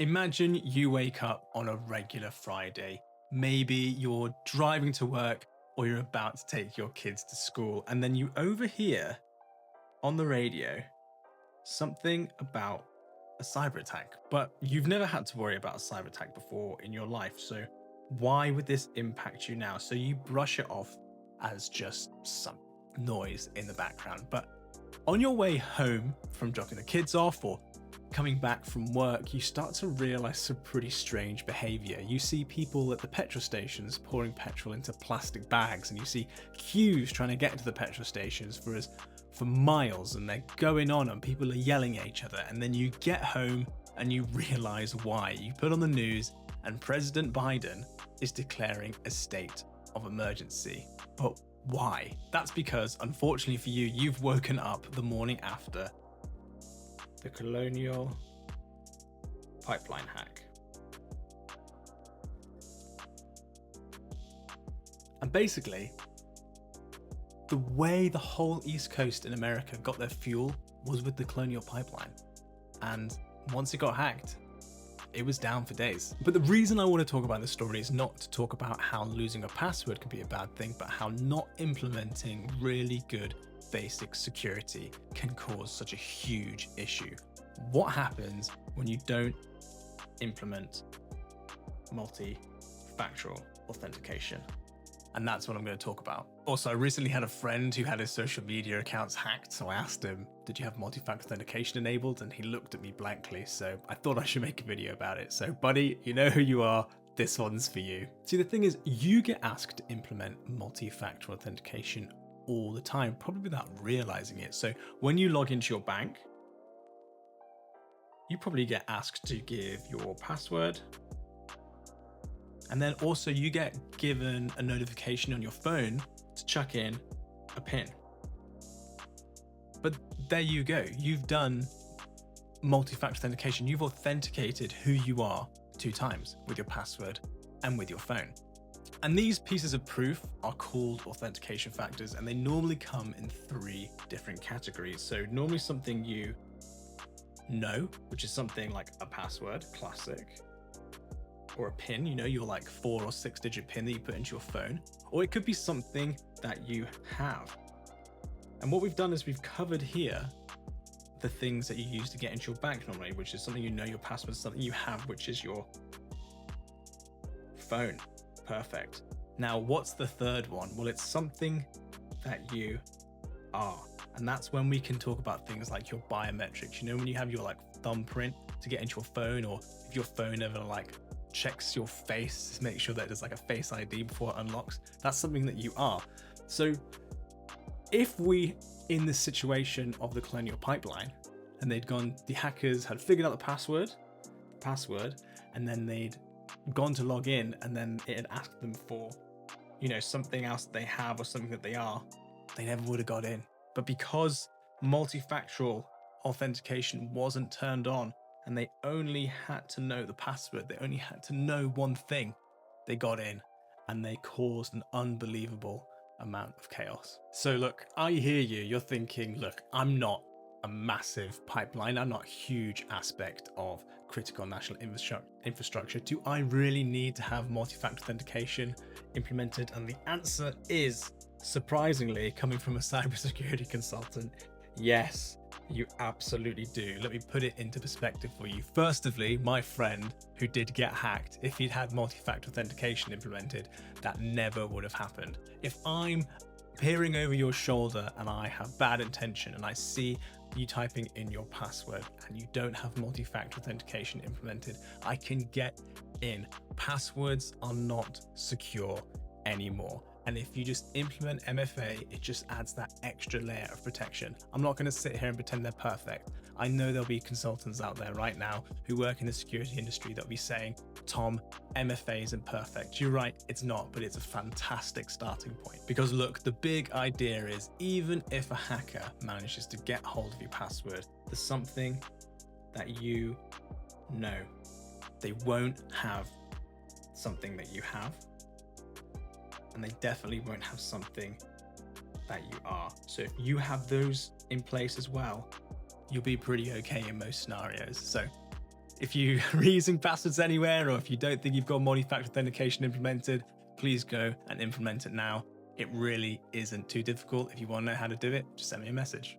Imagine you wake up on a regular Friday. Maybe you're driving to work or you're about to take your kids to school, and then you overhear on the radio something about a cyber attack. But you've never had to worry about a cyber attack before in your life. So why would this impact you now? So you brush it off as just some noise in the background. But on your way home from dropping the kids off or coming back from work, you start to realize some pretty strange behavior. You see people at the petrol stations pouring petrol into plastic bags, and you see queues trying to get to the petrol stations for miles, and they're going on and people are yelling at each other. And then you get home and you realize why. You put on the news and President Biden is declaring a state of emergency. But why? That's because, unfortunately for you, you've woken up the morning after the Colonial Pipeline hack. And basically, the way the whole East Coast in America got their fuel was with the Colonial Pipeline. And once it got hacked, it was down for days. But the reason I want to talk about this story is not to talk about how losing a password can be a bad thing, but how not implementing really good basic security can cause such a huge issue. What happens when you don't implement multi-factor authentication? And that's what I'm going to talk about. Also, I recently had a friend who had his social media accounts hacked, so I asked him, did you have multi-factor authentication enabled? And he looked at me blankly, so I thought I should make a video about it. So buddy, you know who you are, this one's for you. See, the thing is, you get asked to implement multi-factor authentication all the time, probably without realizing it. So when you log into your bank, you probably get asked to give your password. And then also you get given a notification on your phone to chuck in a PIN. But there you go. You've done multi-factor authentication. You've authenticated who you are 2 times with your password and with your phone. And these pieces of proof are called authentication factors, and they normally come in 3 different categories. So normally something you know, which is something like a password, classic, or a PIN, you know, your like 4 or 6 digit PIN that you put into your phone, or it could be something that you have. And what we've done is we've covered here the things that you use to get into your bank normally, which is something you know, your password, something you have, which is your phone. Perfect. Now, what's the third one? Well, it's something that you are. And that's when we can talk about things like your biometrics. You know, when you have your like thumbprint to get into your phone, or if your phone ever like checks your face to make sure that there's like a face ID before it unlocks, that's something that you are. So if we, in the situation of the Colonial Pipeline, and the hackers had figured out the password, and then they'd gone to log in, and then it had asked them for, you know, something else they have or something that they are, they never would have got in. But because multifactorial authentication wasn't turned on, and they only had to know the password, they only had to know one thing, they got in, and they caused an unbelievable amount of chaos. So look, I hear you. You're thinking, look, I'm not a massive pipeline. I'm not a huge aspect of critical national infrastructure. Do I really need to have multi-factor authentication implemented? And the answer is, surprisingly, coming from a cybersecurity consultant, yes, you absolutely do. Let me put it into perspective for you. Firstly, my friend who did get hacked, if he'd had multi-factor authentication implemented, that never would have happened. If I'm peering over your shoulder and I have bad intention and I see you typing in your password and you don't have multi-factor authentication implemented, I can get in. Passwords are not secure anymore. And if you just implement MFA, it just adds that extra layer of protection. I'm not going to sit here and pretend they're perfect. I know there'll be consultants out there right now who work in the security industry that'll be saying, Tom, MFA isn't perfect. You're right, it's not, but it's a fantastic starting point. Because look, the big idea is, even if a hacker manages to get hold of your password, there's something that you know. They won't have something that you have, and they definitely won't have something that you are. So if you have those in place as well, you'll be pretty okay in most scenarios. So if you are using passwords anywhere, or if you don't think you've got multi-factor authentication implemented, please go and implement it now. It really isn't too difficult. If you want to know how to do it, just send me a message.